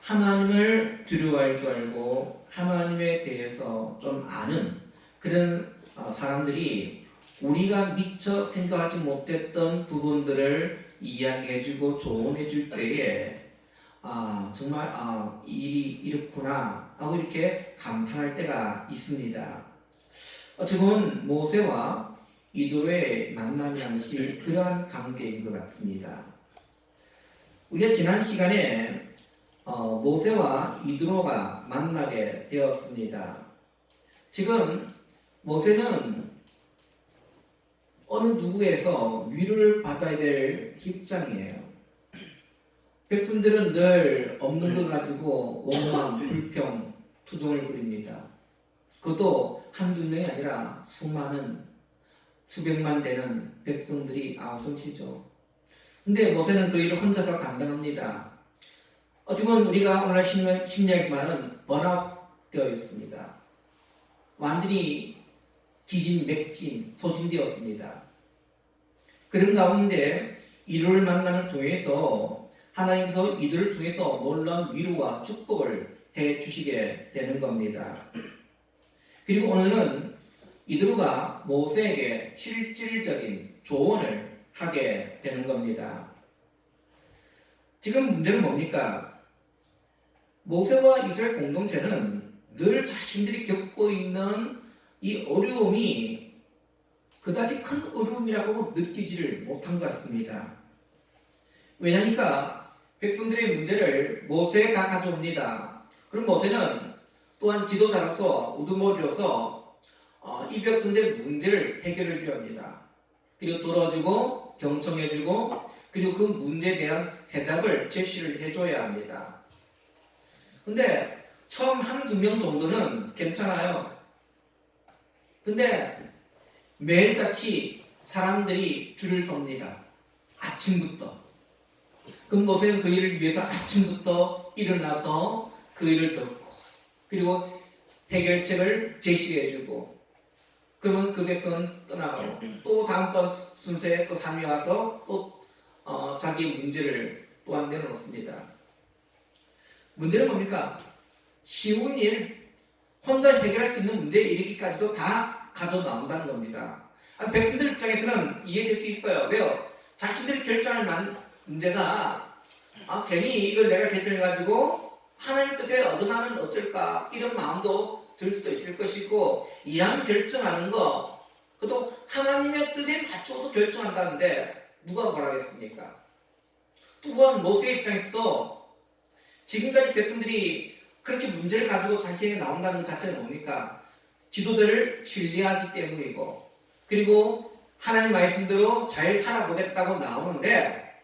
하나님을 두려워할 줄 알고 하나님에 대해서 좀 아는 그런 사람들이 우리가 미처 생각하지 못했던 부분들을 이야기해주고 조언해줄 때에 정말 이 일이 이렇구나 하고 이렇게 감탄할 때가 있습니다. 지금은 모세와 이도의 만남이 당시 그러한 관계인 것 같습니다. 우리가 지난 시간에 모세와 이드로가 만나게 되었습니다. 지금 모세는 어느 누구에서 위로를 받아야 될 입장이에요. 백성들은 늘 없는 것 가지고 원망, 불평, 투정을 부립니다. 그것도 한두 명이 아니라 수많은 수백만 되는 백성들이 아우성치죠. 근데 모세는 그 일을 혼자서 감당합니다. 지금 우리가 오늘 심리학에서는 번아웃 되어 있습니다. 완전히 기진맥진, 소진되었습니다. 그런 가운데 이들을 만남을 통해서 하나님께서 이들을 통해서 놀라운 위로와 축복을 해 주시게 되는 겁니다. 그리고 오늘은 이드로가 모세에게 실질적인 조언을 하게 되는 겁니다. 지금 문제는 뭡니까? 모세와 이스라엘 공동체는 늘 자신들이 겪고 있는 이 어려움이 그다지 큰 어려움이라고 느끼지를 못한 것 같습니다. 왜냐니까 백성들의 문제를 모세가 가져옵니다. 그럼 모세는 또한 지도자로서 우두머리로서 이 백성들의 문제를 해결해 줘야 합니다. 그리고 들어주고 경청해주고 그리고 그 문제에 대한 해답을 제시를 해줘야 합니다. 근데 처음 한두 명 정도는 괜찮아요. 근데 매일같이 사람들이 줄을 섭니다. 아침부터. 그럼 모세는 그 일을 위해서 아침부터 일어나서 그 일을 듣고 그리고 해결책을 제시해주고 그러면 그 백성은 떠나가고 또 다음번 순서에 또 사람이 와서 또 자기 문제를 또한 내놓습니다. 문제는 뭡니까? 쉬운 일, 혼자 해결할 수 있는 문제에 이르기까지도 다 가져 나온다는 겁니다. 백성들 입장에서는 이해될 수 있어요. 왜요? 자신들이 결정할 문제가 괜히 이걸 내가 결정해가지고 하나님 뜻에 어긋나면 어쩔까 이런 마음도 들 수도 있을 것이고 이왕 결정하는 거 그것도 하나님의 뜻에 맞춰서 결정한다는데 누가 뭐라겠습니까? 또한 모세의 입장에서도 지금까지 백성들이 그렇게 문제를 가지고 자신에게 나온다는 것 자체는 뭡니까? 지도자를 신뢰하기 때문이고 그리고 하나님 말씀대로 잘 살아보겠다고 나오는데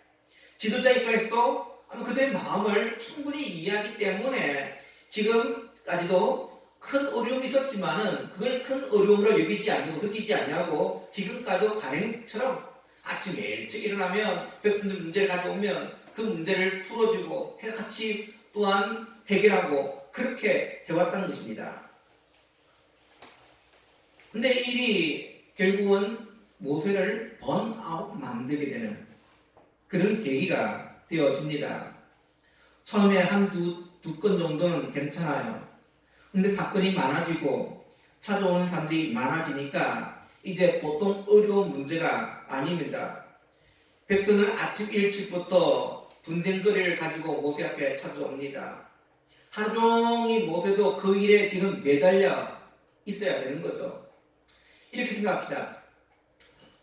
지도자 입장에서도 그들의 마음을 충분히 이해하기 때문에 지금까지도 큰 어려움이 있었지만은 그걸 큰 어려움으로 여기지 않고 느끼지 않냐고 지금까지도 간행처럼 아침에 일찍 일어나면 백성들 문제를 가져오면 그 문제를 풀어주고 같이 또한 해결하고 그렇게 해왔다는 것입니다. 근데 이 일이 결국은 모세를 번아웃 만들게 되는 그런 계기가 되어집니다. 처음에 두 건 정도는 괜찮아요. 근데 사건이 많아지고 찾아오는 사람들이 많아지니까 이제 보통 어려운 문제가 아닙니다. 백성은 아침 일찍부터 분쟁거리를 가지고 모세 앞에 찾아옵니다. 하루 종일 모세도 그 일에 지금 매달려 있어야 되는 거죠. 이렇게 생각합시다.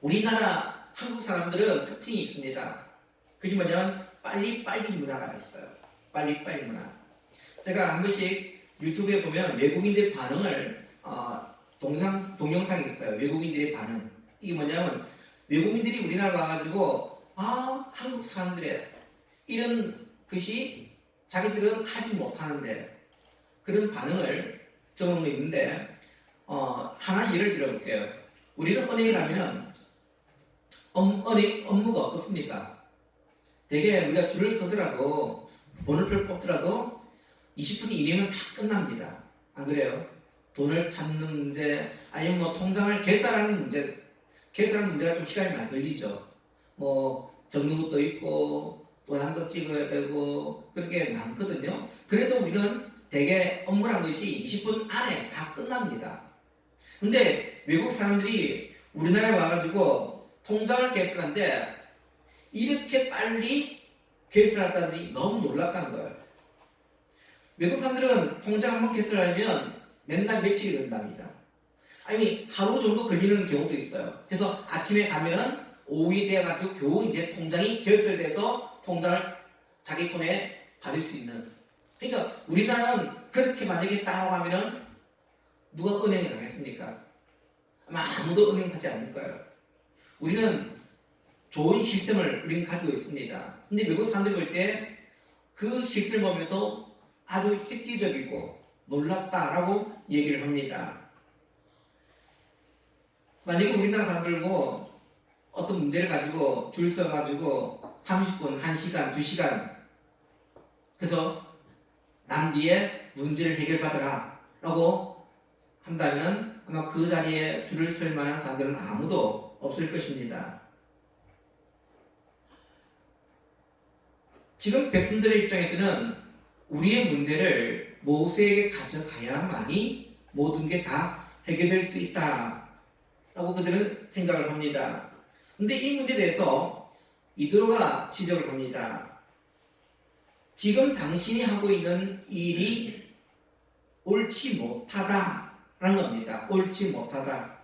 우리나라 한국 사람들은 특징이 있습니다. 그게 뭐냐면 빨리빨리 문화가 있어요. 빨리빨리 문화. 제가 한 번씩 유튜브에 보면 외국인들 반응을 동영상이 있어요. 외국인들의 반응. 이게 뭐냐면 외국인들이 우리나라 와가지고 한국 사람들의 이런 것이 자기들은 하지 못하는데 그런 반응을 적어놓은 있는데 하나 예를 들어볼게요. 우리는 은행에 가면은 은행 업무가 어떻습니까? 되게 우리가 줄을 서더라도 번호표를 뽑더라도 20분 이내면 다 끝납니다. 안 그래요? 돈을 찾는 문제 아니면 뭐 통장을 계산하는 문제가 좀 시간이 많이 걸리죠. 뭐 적는 것도 있고 도장도 찍어야 되고 그런 게 많거든요. 그래도 우리는 대개 업무란 것이 20분 안에 다 끝납니다. 근데 외국 사람들이 우리나라에 와가지고 통장을 개설하는데 이렇게 빨리 개설했다더니 너무 놀랐다는 거예요. 외국 사람들은 통장 한번 개설하면 맨날 며칠이 걸린답니다. 아니 하루 정도 걸리는 경우도 있어요. 그래서 아침에 가면은 오후에 돼가지고 겨우 이제 통장이 결설돼서 통장을 자기 손에 받을 수 있는. 그러니까 우리나라는 그렇게 만약에 따라가면은 누가 은행에 가겠습니까? 아마 아무도 은행 가지 않을 거예요. 우리는 좋은 시스템을 우리는 가지고 있습니다. 근데 외국 사람들이 볼 때 그 시스템을 보면서 아주 획기적이고 놀랍다라고 얘기를 합니다. 만약에 우리나라 사람들고 어떤 문제를 가지고 줄 서가지고 30분, 1시간, 2시간 그래서 난 뒤에 문제를 해결받아라 라고 한다면 아마 그 자리에 줄을 설 만한 사람들은 아무도 없을 것입니다. 지금 백성들의 입장에서는 우리의 문제를 모세에게 가져가야만이 모든 게 다 해결될 수 있다 라고 그들은 생각을 합니다. 근데 이 문제에 대해서 이드로가 지적을 합니다. 지금 당신이 하고 있는 일이 옳지 못하다라는 겁니다. 옳지 못하다.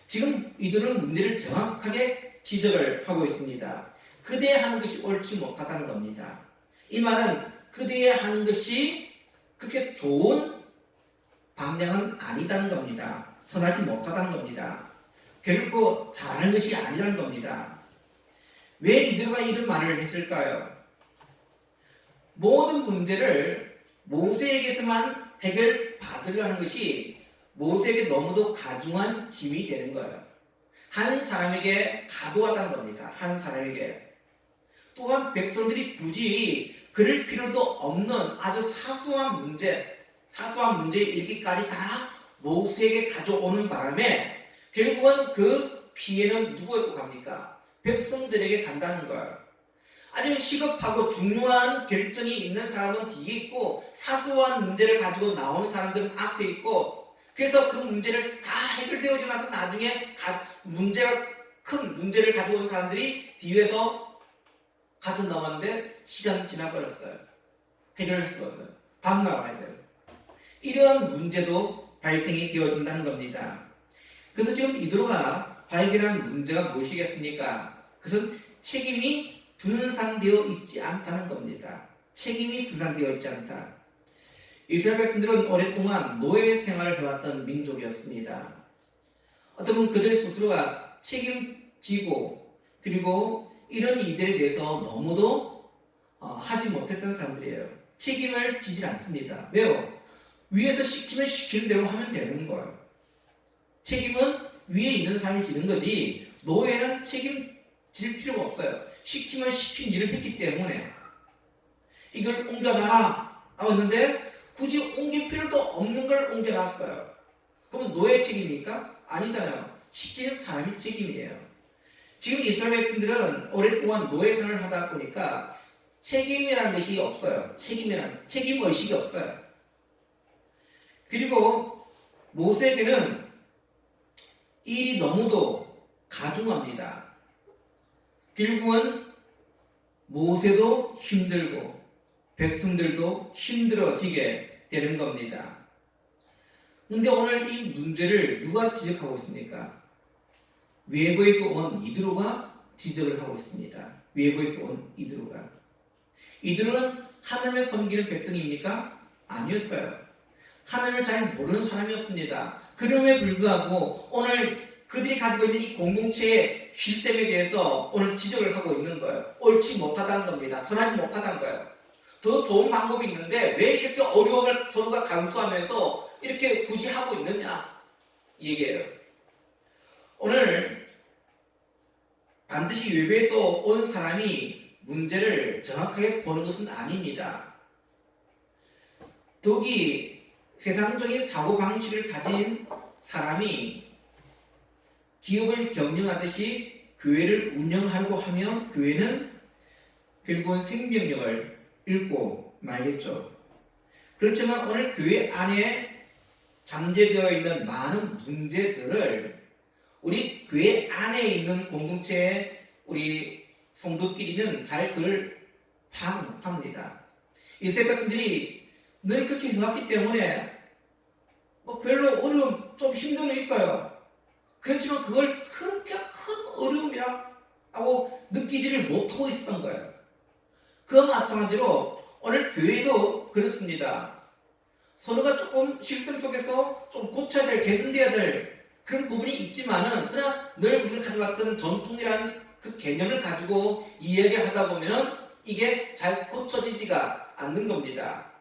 지금 이들은 문제를 정확하게 지적을 하고 있습니다. 그대 하는 것이 옳지 못하다는 겁니다. 이 말은 그대 하는 것이 그렇게 좋은 방향은 아니다는 겁니다. 선하지 못하다는 겁니다. 결코 잘하는 것이 아니라는 겁니다. 왜 이들과 이런 말을 했을까요? 모든 문제를 모세에게서만 해결받으려는 것이 모세에게 너무도 가중한 짐이 되는 거예요. 한 사람에게 가도하다는 겁니다. 한 사람에게. 또한 백성들이 굳이 그럴 필요도 없는 아주 사소한 문제 이렇게까지 다 모세에게 가져오는 바람에 결국은 그 피해는 누구에게 갑니까? 백성들에게 간다는 거예요. 아주 시급하고 중요한 결정이 있는 사람은 뒤에 있고 사소한 문제를 가지고 나오는 사람들은 앞에 있고 그래서 그 문제를 다 해결되어지고 나서 나중에 큰 문제를 가지고 온 사람들이 뒤에서 가져 나왔는데 시간이 지나버렸어요. 해결할 수가 없어요. 다음날 와야 돼요. 이러한 문제도 발생이 되어진다는 겁니다. 그래서 지금 이드로가 발견한 문제가 무엇이겠습니까? 그것은 책임이 분산되어 있지 않다는 겁니다. 책임이 분산되어 있지 않다. 이스라엘 백성들은 오랫동안 노예 생활을 해왔던 민족이었습니다. 어떤 분 그들 스스로가 책임지고 그리고 이런 일들에 대해서 너무도 하지 못했던 사람들이에요. 책임을 지질 않습니다. 왜요? 위에서 시키면 시키는 대로 하면 되는 거예요. 책임은 위에 있는 사람이 지는 거지 노예는 책임질 필요가 없어요. 시키면 시킨 일을 했기 때문에 이걸 옮겨놔라 하고 했는데 굳이 옮길 필요도 없는 걸 옮겨놨어요. 그러면 노예 책임입니까? 아니잖아요. 시키는 사람이 책임이에요. 지금 이스라엘 백성들은 오랫동안 노예 생활을 하다 보니까 책임이라는 것이 없어요. 책임의식이 없어요. 그리고 모세에게는 일이 너무도 가중합니다. 결국은 모세도 힘들고 백성들도 힘들어지게 되는 겁니다. 그런데 오늘 이 문제를 누가 지적하고 있습니까? 외부에서 온 이드로가 지적을 하고 있습니다. 외부에서 온 이드로가. 이드로는 하나님을 섬기는 백성입니까? 아니었어요. 하나님을 잘 모르는 사람이었습니다. 그럼에 불구하고 오늘 그들이 가지고 있는 이 공동체의 시스템에 대해서 오늘 지적을 하고 있는 거예요. 옳지 못하다는 겁니다. 선하지 못하다는 거예요. 더 좋은 방법이 있는데 왜 이렇게 어려움을 서로가 감수하면서 이렇게 굳이 하고 있느냐 이 얘기예요. 오늘 반드시 외부에서 온 사람이 문제를 정확하게 보는 것은 아닙니다. 더욱이 세상적인 사고방식을 가진 사람이 기업을 경영하듯이 교회를 운영하려고 하면 교회는 결국은 생명력을 잃고 말겠죠. 그렇지만 오늘 교회 안에 잠재되어 있는 많은 문제들을 우리 교회 안에 있는 공동체의 우리 성도끼리는 잘 그걸 파악 못합니다. 이스라엘 백성들이 늘 그렇게 해왔기 때문에 별로 어려움, 좀 힘듦이 있어요. 그렇지만 그걸 그렇게 큰 어려움이라고 느끼지를 못하고 있었던 거예요. 그와 마찬가지로 오늘 교회도 그렇습니다. 서로가 조금 시스템 속에서 좀 고쳐야 될, 개선돼야 될 그런 부분이 있지만은 그냥 늘 우리가 가져왔던 전통이란 그 개념을 가지고 이야기를 하다 보면 이게 잘 고쳐지지가 않는 겁니다.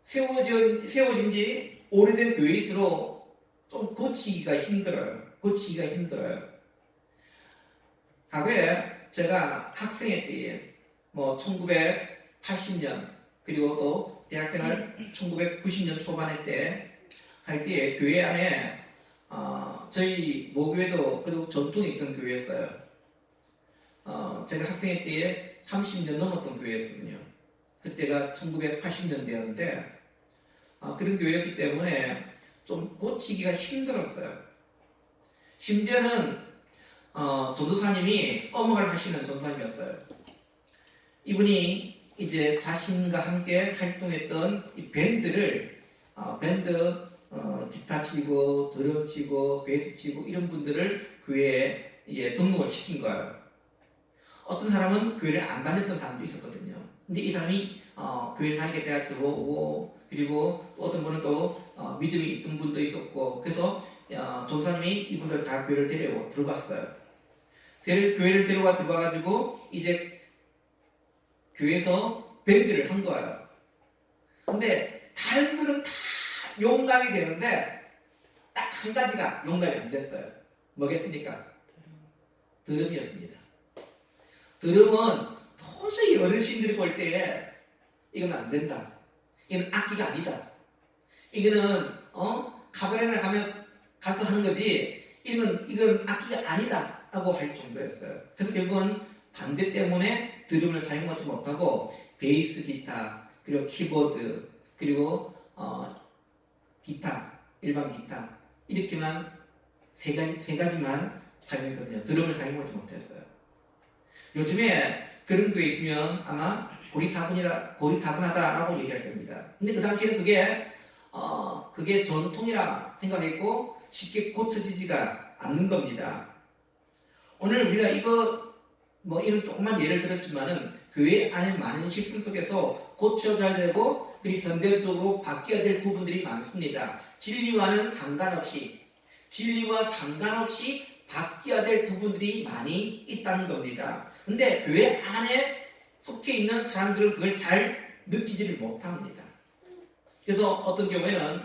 세워진 지 오래된 교회일수록 좀 고치기가 힘들어요. 과거에 제가 학생회 때에 1980년 그리고 또 대학생활 1990년 초반에 할 때에 교회 안에 저희 모교회도 그래도 전통이 있던 교회였어요. 제가 학생회 때에 30년 넘었던 교회였거든요. 그때가 1980년대였는데 그런 교회였기 때문에 좀 고치기가 힘들었어요. 심지어는 전도사님이 엄역을 하시는 전도사님이었어요. 이분이 이제 자신과 함께 활동했던 이 밴드를 기타 치고 드럼 치고 베이스 치고 이런 분들을 교회에 등록을 시킨 거예요. 어떤 사람은 교회를 안 다녔던 사람도 있었거든요. 근데 이 사람이 교회를 다니게 대학 들어오고 그리고 또 어떤 분은 또 믿음이 있던 분도 있었고 그래서 전사님이 이분들 다 교회를 들어갔어요. 교회를 들어가가지고 이제 교회에서 밴드를 한 거예요. 근데 다른 분은 다 용감이 되는데 딱 한 가지가 용감이 안 됐어요. 뭐겠습니까? 드럼이었습니다. 드럼은 도저히 어르신들이 볼 때에 이건 안 된다. 이건 악기가 아니다. 이거는 카바레나 가서 하는 거지 이건 악기가 아니다 라고 할 정도였어요. 그래서 결국은 반대 때문에 드럼을 사용하지 못하고 베이스 기타 그리고 키보드 그리고 기타 일반 기타 이렇게만 세 가지만 사용했거든요. 드럼을 사용하지 못했어요. 요즘에 그런 게 있으면 아마 고리타분하다라고 얘기할 겁니다. 근데 그 당시에는 그게 전통이라 생각했고 쉽게 고쳐지지가 않는 겁니다. 오늘 우리가 이런 조그만 예를 들었지만은 교회 안에 많은 시스템 속에서 고쳐져야 되고 그리고 현대적으로 바뀌어야 될 부분들이 많습니다. 진리와 상관없이 바뀌어야 될 부분들이 많이 있다는 겁니다. 근데 교회 안에 속해 있는 사람들은 그걸 잘 느끼지를 못합니다. 그래서 어떤 경우에는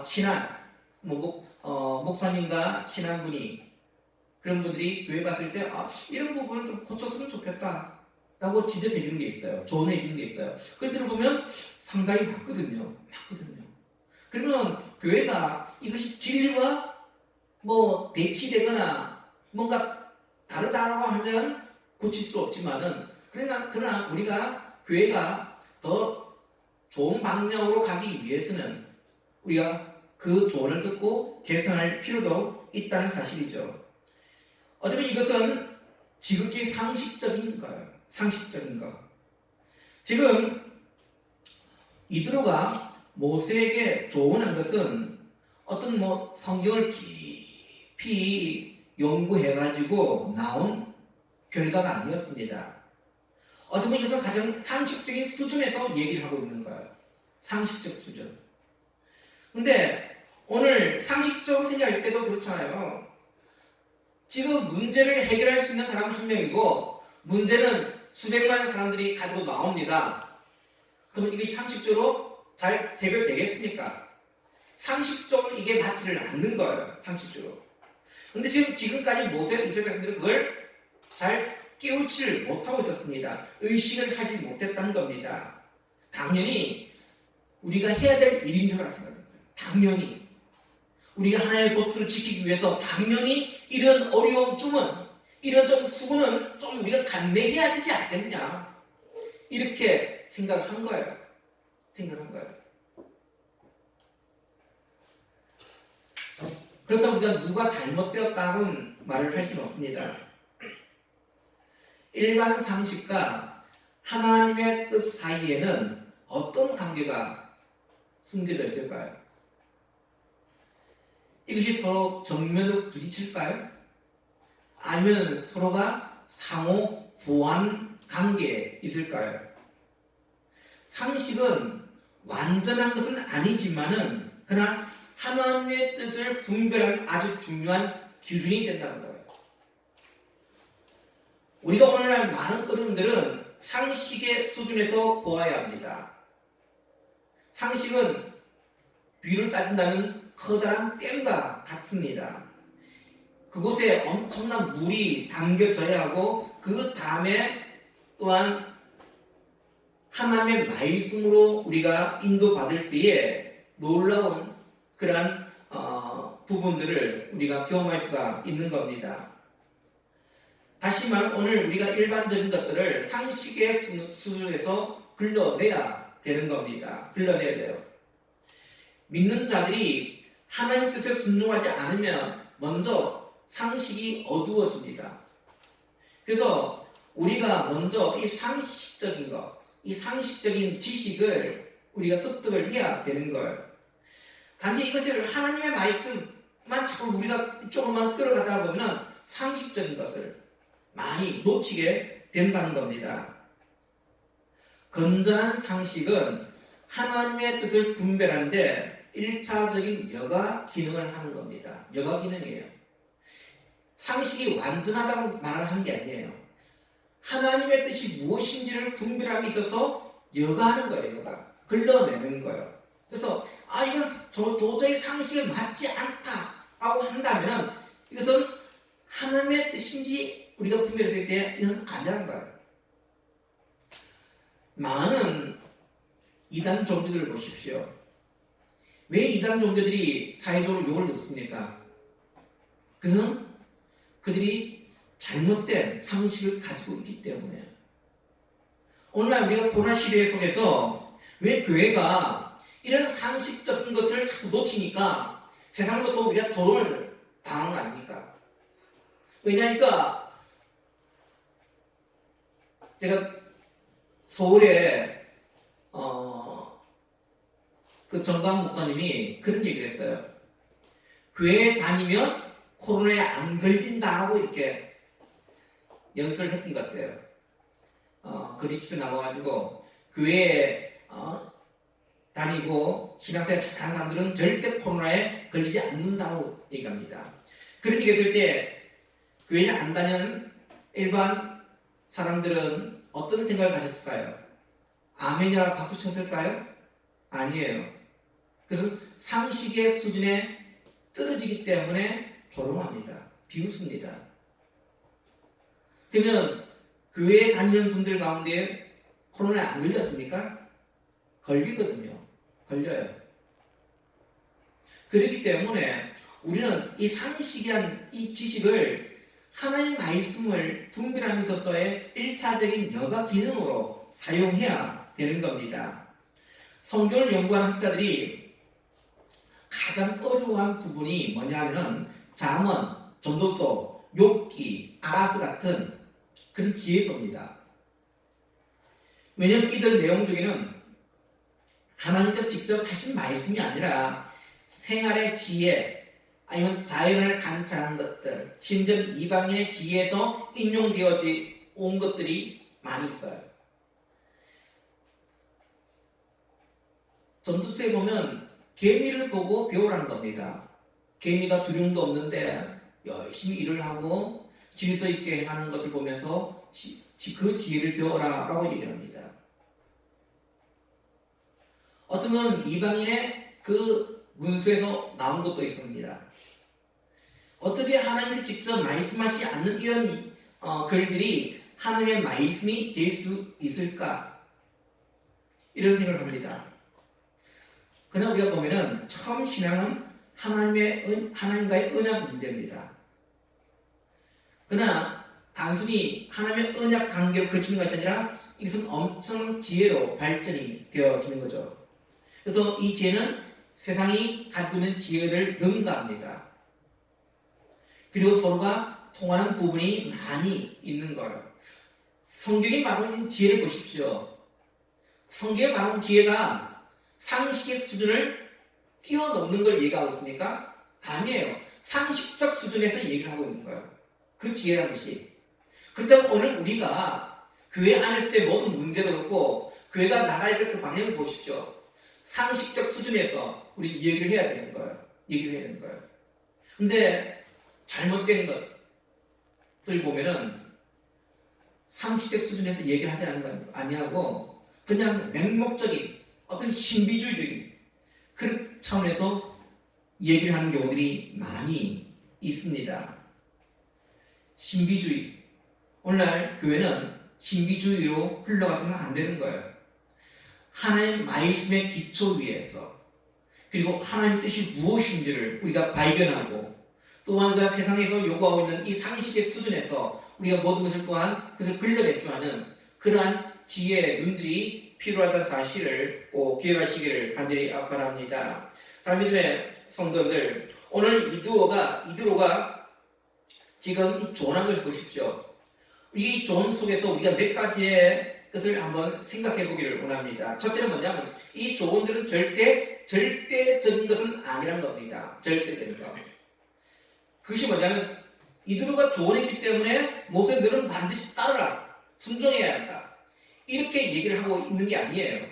친한 목사님과 친한 분이 그런 분들이 교회 갔을 때 이런 부분을 좀 고쳤으면 좋겠다 라고 지적해 주는 게 있어요. 조언해 주는 게 있어요. 그걸 들어보면 상당히 맞거든요. 그러면 교회가 이것이 진리와 대치되거나 뭔가 다르다라고 하면 고칠 수 없지만은 그러나 우리가 교회가 더 좋은 방향으로 가기 위해서는 우리가 그 조언을 듣고 개선할 필요도 있다는 사실이죠. 어쩌면 이것은 지극히 상식적인 거예요. 상식적인 거. 지금 이드로가 모세에게 조언한 것은 어떤 성경을 깊이 연구해가지고 나온 결과가 아니었습니다. 어쩌면 이것은 가장 상식적인 수준에서 얘기를 하고 있는 거예요. 상식적 수준. 근데 오늘 상식적으로 생각할 때도 그렇잖아요. 지금 문제를 해결할 수 있는 사람은 한 명이고 문제는 수백만 사람들이 가지고 나옵니다. 그러면 이게 상식적으로 잘 해결되겠습니까? 상식적으로 이게 맞지를 않는 거예요. 상식적으로. 근데 지금까지 모세와 이스라엘 백성들은 그걸 잘 깨우치를 못하고 있었습니다. 의식을 하지 못했다는 겁니다. 당연히 우리가 해야 될 일인 줄 알았어요. 당연히 우리가 하나님의 법도를 지키기 위해서 당연히 이런 어려움쯤은 이런 좀 수고는 좀 우리가 감내해야 되지 않겠냐. 이렇게 생각한 거예요. 생각한 거예요. 그렇다고 우리가 누가 잘못되었다는 말을 할 수는 없습니다. 일반 상식과 하나님의 뜻 사이에는 어떤 관계가 숨겨져 있을까요? 이것이 서로 정면으로 부딪힐까요? 아니면 서로가 상호 보완 관계에 있을까요? 상식은 완전한 것은 아니지만은 그러나 하나님의 뜻을 분별하는 아주 중요한 기준이 된다는 거예요. 우리가 오늘날 많은 어른들은 상식의 수준에서 보아야 합니다. 상식은 비율을 따진다면 커다란 댐과 같습니다. 그곳에 엄청난 물이 담겨져야 하고 그 다음에 또한 하나님의 말씀으로 우리가 인도받을 때에 놀라운 그러한 부분들을 우리가 경험할 수가 있는 겁니다. 다시 말하면 오늘 우리가 일반적인 것들을 상식의 수준에서 걸러내야 되는 겁니다. 걸러내야 돼요. 믿는 자들이 하나님 뜻에 순종하지 않으면 먼저 상식이 어두워집니다. 그래서 우리가 먼저 이 상식적인 것, 이 상식적인 지식을 우리가 습득을 해야 되는 거예요. 단지 이것을 하나님의 말씀만 자꾸 우리가 이쪽으로만 끌어가다 보면 상식적인 것을 많이 놓치게 된다는 겁니다. 건전한 상식은 하나님의 뜻을 분별하는데 1차적인 여가 기능을 하는 겁니다. 여가 기능이에요. 상식이 완전하다고 말을 하는 게 아니에요. 하나님의 뜻이 무엇인지를 분별함에 있어서 여가하는 거예요. 여가. 걸러내는 거예요. 그래서 이건 도저히 상식에 맞지 않다라고 한다면 이것은 하나님의 뜻인지 우리가 분별했을 때 이건 아니라는 거예요. 많은 이단 종교들을 보십시오. 왜 이단 종교들이 사회적으로 욕을 넣습니까? 그것은 그들이 잘못된 상식을 가지고 있기 때문에. 오늘날 우리가 코로나 시대 속에서 왜 교회가 이런 상식적인 것을 자꾸 놓치니까 세상으로부터 우리가 조롱을 당하는 거 아닙니까? 왜냐니까 제가 서울에 그 정강 목사님이 그런 얘기를 했어요. 교회에 다니면 코로나에 안 걸린다고 이렇게 연설을 했던 것 같아요. 그 리치에 나와가지고 교회에 다니고 신앙생활 잘하는 사람들은 절대 코로나에 걸리지 않는다고 얘기합니다. 그런 얘기 했을 때 교회를 안 다니는 일반 사람들은 어떤 생각을 가졌을까요? 아멘이라 박수 쳤을까요? 아니에요. 그것은 상식의 수준에 떨어지기 때문에 조롱합니다. 비웃습니다. 그러면 교회에 다니는 분들 가운데 코로나에 안 걸렸습니까? 걸리거든요. 걸려요. 그렇기 때문에 우리는 이 상식이란 이 지식을 하나님 말씀을 분별하면서의 1차적인 여가 기능으로 사용해야 되는 겁니다. 성경을 연구한 학자들이 가장 어려워한 부분이 뭐냐면 잠언, 전도서, 욥기, 아하스 같은 그런 지혜서입니다. 왜냐하면 이들 내용 중에는 하나님께서 직접 하신 말씀이 아니라 생활의 지혜 아니면 자연을 관찰한 것들, 심지어 이방인의 지혜에서 인용되어 온 것들이 많이 있어요. 전도서에 보면 개미를 보고 배우라는 겁니다. 개미가 두려움도 없는데 열심히 일을 하고 질서 있게 행하는 것을 보면서 그 지혜를 배워라 라고 얘기합니다. 어떤 건 이방인의 그 문수에서 나온 것도 있습니다. 어떻게 하나님이 직접 말씀하시지 않는 이런 글들이 하나님의 말씀이 될 수 있을까? 이런 생각을 합니다. 그러나 우리가 보면은 처음 신앙은 하나님과의 언약 문제입니다. 그러나 단순히 하나님의 언약 관계로 그치는 것이 아니라 이것은 엄청난 지혜로 발전이 되어지는 거죠. 그래서 이 지혜는 세상이 가지고 있는 지혜를 능가합니다. 그리고 서로가 통하는 부분이 많이 있는 거예요. 성경이 말하는 지혜를 보십시오. 성경이 말하는 지혜가 상식의 수준을 뛰어넘는 걸 얘기하고 있습니까? 아니에요. 상식적 수준에서 얘기를 하고 있는 거예요. 그 지혜라는 것이. 그렇다면 오늘 우리가 교회 안에 있을 때 모든 문제도 그렇고 교회가 나가야 될 그 방향을 보십시오. 상식적 수준에서 우리 얘기를 해야 되는 거예요. 얘기를 해야 되는 거예요. 근데 잘못된 것들 보면은 상식적 수준에서 얘기를 하지 않는 거 아니하고 그냥 맹목적인 어떤 신비주의적인 그런 차원에서 얘기를 하는 경우들이 많이 있습니다. 신비주의. 오늘날 교회는 신비주의로 흘러가서는 안 되는 거예요. 하나님 말씀의 기초 위에서 그리고 하나님의 뜻이 무엇인지를 우리가 발견하고 또한 그 세상에서 요구하고 있는 이 상식의 수준에서 우리가 모든 것을 또한 그것을 걸러내줘야 하는 그러한 지혜의 눈들이 필요하다는 사실을 꼭 기억하시기를 간절히 바랍니다. 사랑하는 믿음의 성도들, 오늘 이드로가 지금 이 조언한 것을 보십시오. 이 조언 속에서 우리가 몇 가지의 것을 한번 생각해 보기를 원합니다. 첫째는 뭐냐면 이 조언들은 절대적인 것은 아니란 겁니다. 절대적인 것. 그것이 뭐냐면 이드로가 조언했기 때문에 모세 너는 반드시 따르라. 순종해야 한다. 이렇게 얘기를 하고 있는 게 아니에요.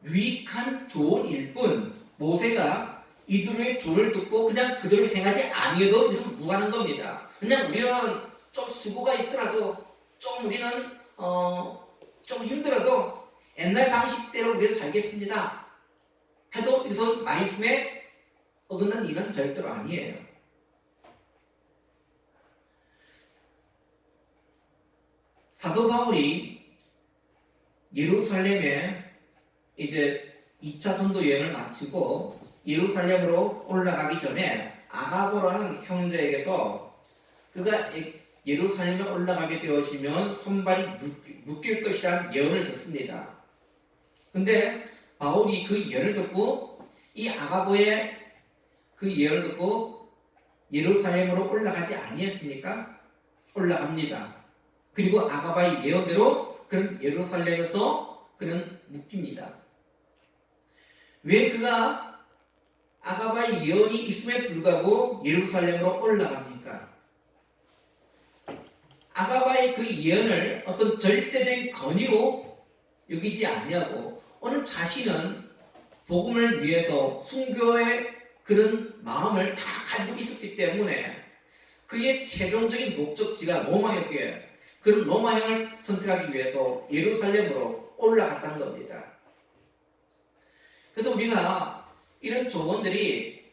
유익한 조언일 뿐 모세가 이드로의 조언을 듣고 그냥 그대로 행하지 아니어도 이것은 무관한 겁니다. 그냥 우리는 좀 수고가 있더라도 좀 우리는 좀 힘들어도 옛날 방식대로 우리는 살겠습니다. 해도 이것은 말씀에 어긋난 일은 절대로 아니에요. 사도 바울이 예루살렘에 이제 2차 전도 여행을 마치고 예루살렘으로 올라가기 전에 아가보라는 형제에게서 그가 예루살렘에 올라가게 되어지면 손발이 묶일 것이라는 예언을 듣습니다. 근데 바울이 그 예언을 듣고 이 아가보의 그 예언을 듣고 예루살렘으로 올라가지 아니했습니까? 올라갑니다. 그리고 아가바의 예언대로 그는 예루살렘에서 그는 묶입니다. 왜 그가 아가바의 예언이 있음에 불구하고 예루살렘으로 올라갑니까? 아가바의 그 예언을 어떤 절대적인 권위로 여기지 아니하고 오늘 자신은 복음을 위해서 순교의 그런 마음을 다 가지고 있었기 때문에 그의 최종적인 목적지가 로마였기에 그런 로마형을 선택하기 위해서 예루살렘으로 올라갔다는 겁니다. 그래서 우리가 이런 조언들이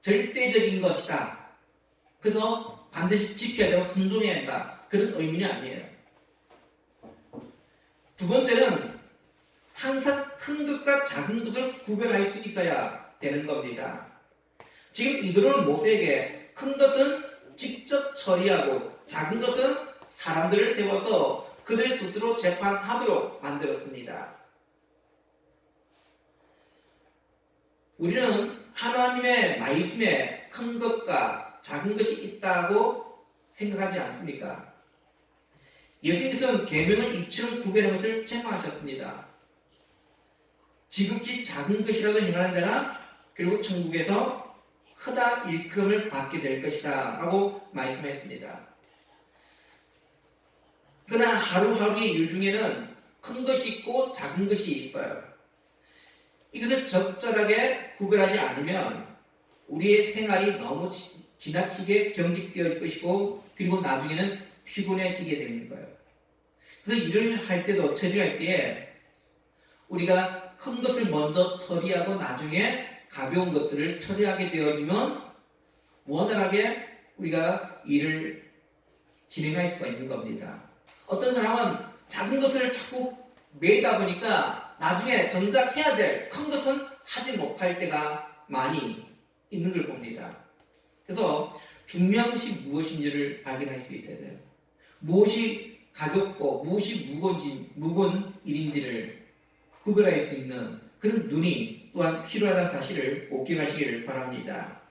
절대적인 것이다. 그래서 반드시 지켜야 되고 순종해야 한다. 그런 의미는 아니에요. 두 번째는 항상 큰 것과 작은 것을 구별할 수 있어야 되는 겁니다. 지금 이들은 모세에게 큰 것은 직접 처리하고 작은 것은 사람들을 세워서 그들 스스로 재판하도록 만들었습니다. 우리는 하나님의 말씀에 큰 것과 작은 것이 있다고 생각하지 않습니까? 예수님께서는 계명을 이처럼 구별하는 것을 책망하셨습니다. 지극히 작은 것이라도 행하는 자가 그리고 천국에서 크다 일컬음을 받게 될 것이다 라고 말씀했습니다. 그러나 하루하루의 일 중에는 큰 것이 있고 작은 것이 있어요. 이것을 적절하게 구별하지 않으면 우리의 생활이 너무 지나치게 경직되어질 것이고 그리고 나중에는 피곤해지게 되는 거예요. 그래서 일을 할 때도 처리할 때에 우리가 큰 것을 먼저 처리하고 나중에 가벼운 것들을 처리하게 되어지면 원활하게 우리가 일을 진행할 수가 있는 겁니다. 어떤 사람은 작은 것을 자꾸 매이다 보니까 나중에 정작 해야 될 큰 것은 하지 못할 때가 많이 있는 걸 봅니다. 그래서 중요한 것이 무엇인지를 발견할 수 있어야 돼요. 무엇이 가볍고 무엇이 무거운 일인지를 구별할 수 있는 그런 눈이 또한 필요하다는 사실을 꼭 기억하시기를 바랍니다.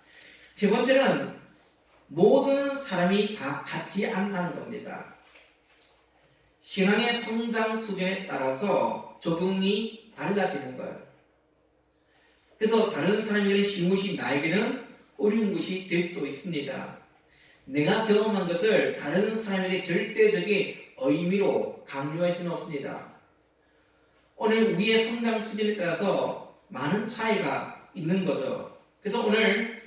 세 번째는 모든 사람이 다 같지 않다는 겁니다. 신앙의 성장 수준에 따라서 적용이 달라지는 거예요. 그래서 다른 사람에게는 쉬운 것이 나에게는 어려운 것이 될 수도 있습니다. 내가 경험한 것을 다른 사람에게 절대적인 의미로 강요할 수는 없습니다. 오늘 우리의 성장 수준에 따라서 많은 차이가 있는 거죠. 그래서 오늘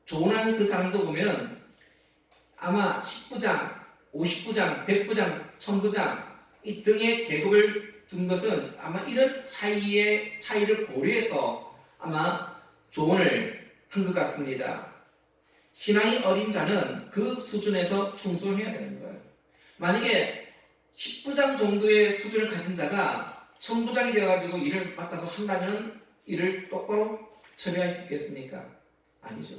조언하는 그 사람도 보면 아마 10부장, 50부장, 100부장, 1000부장 이 등의 계급을 둔 것은 아마 이런 차이를 고려해서 아마 조언을 한 것 같습니다. 신앙이 어린 자는 그 수준에서 충성해야 되는 거예요. 만약에 10부장 정도의 수준을 가진 자가 1000부장이 되어가지고 일을 맡아서 한다면 일을 똑바로 처리할 수 있겠습니까? 아니죠.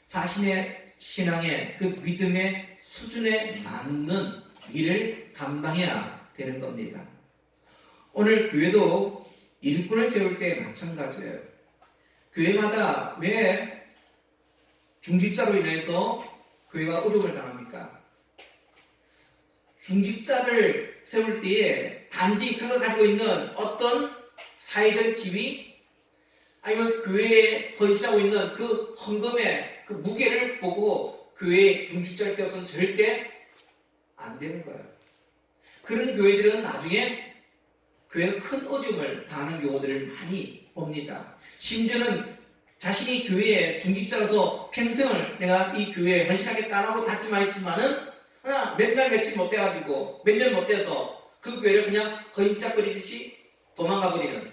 자신의 신앙의 그 믿음의 수준에 맞는 일을 감당해야 되는 겁니다. 오늘 교회도 일꾼을 세울 때 마찬가지예요. 교회마다 왜 중직자로 인해서 교회가 어려움을 당합니까? 중직자를 세울 때에 단지 그가 가지고 있는 어떤 사회적 지위 아니면 교회에 헌신하고 있는 그 헌금의 그 무게를 보고 교회에 중직자를 세워서는 절대 안 되는 거예요. 그런 교회들은 나중에 교회가 큰 어려움을 당하는 경우들을 많이 봅니다. 심지어는 자신이 교회에 중직자로서 평생을 내가 이 교회에 헌신하겠다라고 다짐만 했지만은 몇 날 며칠 못 돼가지고 몇 년 못 돼서 그 교회를 그냥 헌신짝거리듯이 도망가 버리는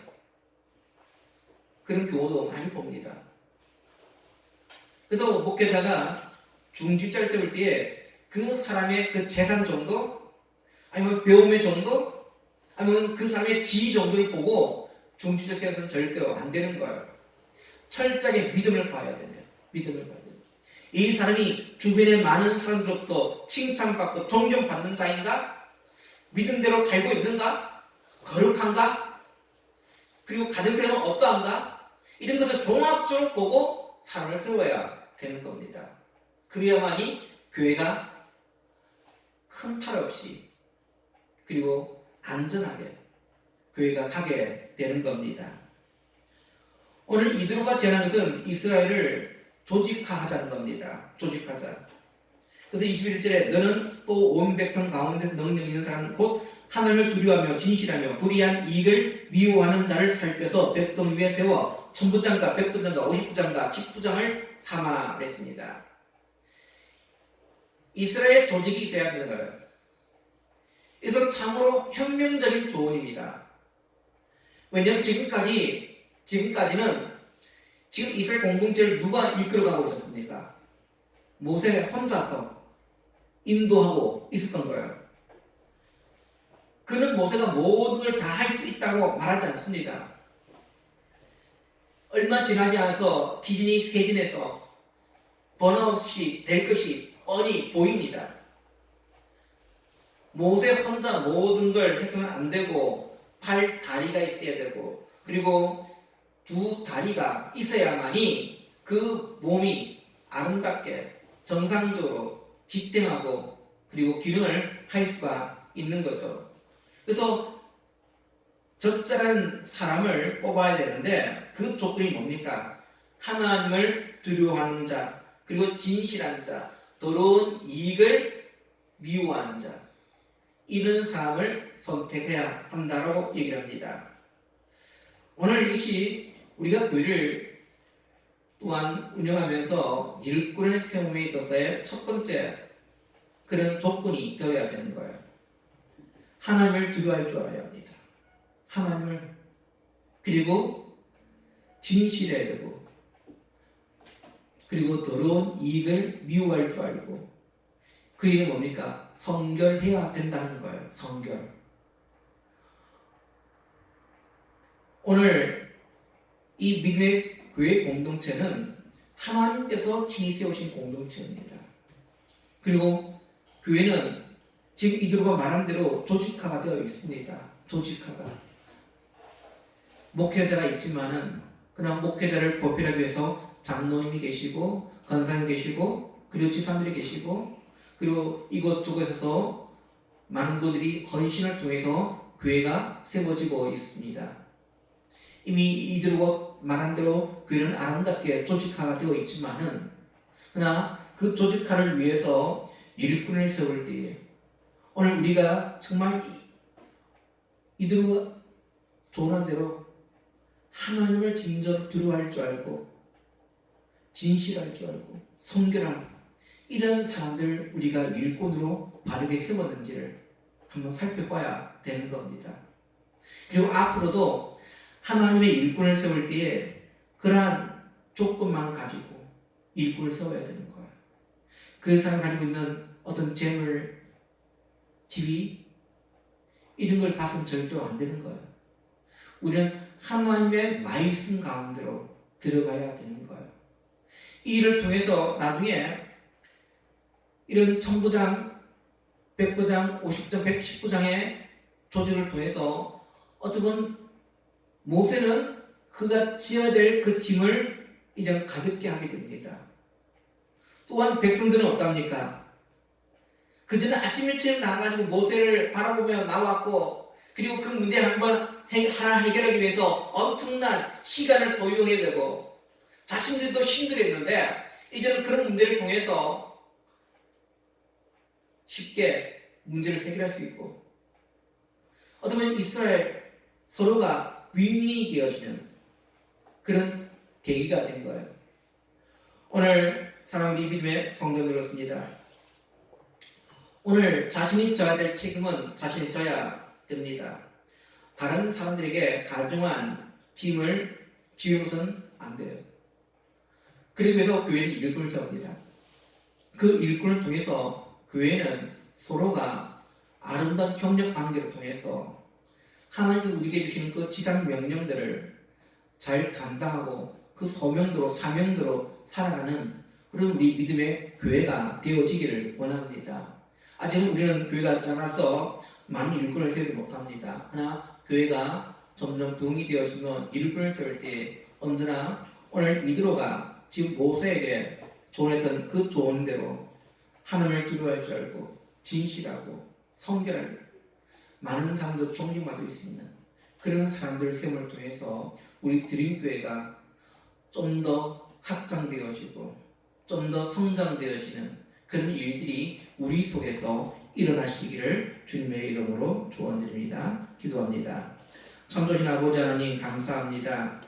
그런 경우도 많이 봅니다. 그래서 목회자가 중직자를 세울 때에 그 사람의 그 재산 정도 아니면 배움의 정도 아니면 그 사람의 지위 정도를 보고 중직자 세워서는 절대 안 되는 거예요. 철저하게 믿음을 봐야 되네요. 믿음을 봐야 돼요. 이 사람이 주변의 많은 사람들로부터 칭찬받고 존경받는 자인가? 믿음대로 살고 있는가? 거룩한가? 그리고 가정생활은 어떠한가? 이런 것을 종합적으로 보고 사람을 세워야 되는 겁니다. 그래야만이 교회가 큰 탈 없이 그리고 안전하게 교회가 가게 되는 겁니다. 오늘 이드로가 제안한 것은 이스라엘을 조직화하자는 겁니다. 조직하자. 그래서 21절에 너는 또 온 백성 가운데서 능력 있는 사람 곧 하나님을 두려워하며 진실하며 불의한 이익을 미워하는 자를 살펴서 백성 위에 세워 1000부장과 100부장과 50부장과 10부장을 삼아냈습니다. 이스라엘 조직이 있어야 되는 거예요. 이것은 참으로 혁명적인 조언입니다. 왜냐하면 지금까지는 지금 이스라엘 공동체를 누가 이끌어가고 있었습니까? 모세 혼자서 인도하고 있었던 거예요. 그는 모세가 모든 걸 다 할 수 있다고 말하지 않습니다. 얼마 지나지 않아서 기진이 세진해서 번아웃이 될 것이 뻔히 보입니다. 모세 혼자 모든 걸 해서는 안 되고 팔 다리가 있어야 되고 그리고 두 다리가 있어야만이 그 몸이 아름답게 정상적으로 집행하고 그리고 기능을 할 수가 있는 거죠. 그래서 적절한 사람을 뽑아야 되는데 그 조건이 뭡니까? 하나님을 두려워하는 자, 그리고 진실한 자, 더러운 이익을 미워하는 자, 이런 사람을 선택해야 한다고 얘기를 합니다. 오늘 이것이 우리가 교회를 또한 운영하면서 일꾼을 세움에 있어서의 첫 번째 그런 조건이 되어야 되는 거예요. 하나님을 두려워할 줄 알아야 합니다. 하나님을 그리고 진실해야 되고 그리고 더러운 이익을 미워할 줄 알고 그게 뭡니까? 성결해야 된다는 거예요. 성결. 오늘 이 믿음의 교회 공동체는 하나님께서 친히 세우신 공동체입니다. 그리고 교회는 지금 이들과 말한 대로 조직화가 되어 있습니다. 조직화가. 목회자가 있지만은 그냥 목회자를 보필하기 위해서 장로님이 계시고 권사님 계시고 그리고 집사님들이 계시고 그리고 이곳저곳에서 많은 분들이 헌신을 통해서 교회가 세워지고 있습니다. 이미 이들과 말한 대로 교회는 아름답게 조직화가 되어 있지만은 그러나 그 조직화를 위해서 일꾼을 세울 때에 오늘 우리가 정말 이들과 조언한 대로 하나님을 진정으로 두려워할 줄 알고 진실할 줄 알고 성결한 이런 사람들 우리가 일꾼으로 바르게 세웠는지를 한번 살펴봐야 되는 겁니다. 그리고 앞으로도 하나님의 일꾼을 세울 때에 그러한 조건만 가지고 일꾼을 세워야 되는 거예요. 그 사람이 가지고 있는 어떤 재물, 지위 이런 걸 봐서는 절대 안 되는 거예요. 우리는 하나님의 말씀 가운데로 들어가야 되는 거예요. 이 일을 통해서 나중에 이런 천부장, 백부장, 50부장, 110부장의 조직을 통해서 어떻게 모세는 그가 지어야 될 그 짐을 이제 가볍게 하게 됩니다. 또한 백성들은 어떻습니까? 그전에 아침 일찍 나가가지고 모세를 바라보며 나왔고 그리고 그 문제 하나 해결하기 위해서 엄청난 시간을 소요해야 되고 자신들도 힘들었는데 이제는 그런 문제를 통해서 쉽게 문제를 해결할 수 있고 어쩌면 이스라엘 서로가 윈윈이 되어지는 그런 계기가 된 거예요. 오늘 사랑하는 믿음의 성도들 그렇습니다. 오늘 자신이 져야 될 책임은 자신이 져야 됩니다. 다른 사람들에게 가중한 짐을 지우는 것은 안 돼요. 그러기 위해서 교회는 일꾼을 세웁니다. 그 일꾼을 통해서 교회는 서로가 아름다운 협력 관계를 통해서 하나님께서 우리에게 주시는 그 지상 명령들을 잘 감당하고 그 소명대로 사명대로 살아가는 그런 우리 믿음의 교회가 되어지기를 원합니다. 아직은 우리는 교회가 작아서 많은 일꾼을 세우지 못합니다. 그러나 교회가 점점 부흥이 되어지면 일꾼을 세울 때 언제나 오늘 이드로가 지금 모세에게 조언했던 그 조언대로 하나님을 두려워할 줄 알고 진실하고 성결하고 많은 사람들 존경받을 수 있는 그런 사람들을 세움을 통해서 우리 드림교회가 좀 더 확장되어지고 좀 더 성장되어지는 그런 일들이 우리 속에서 일어나시기를 주님의 이름으로 축원드립니다. 기도합니다. 참 좋으신 아버지 하나님 감사합니다.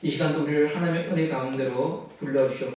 이 시간도 우리를 하나님의 은혜 가운데로 불러주셨고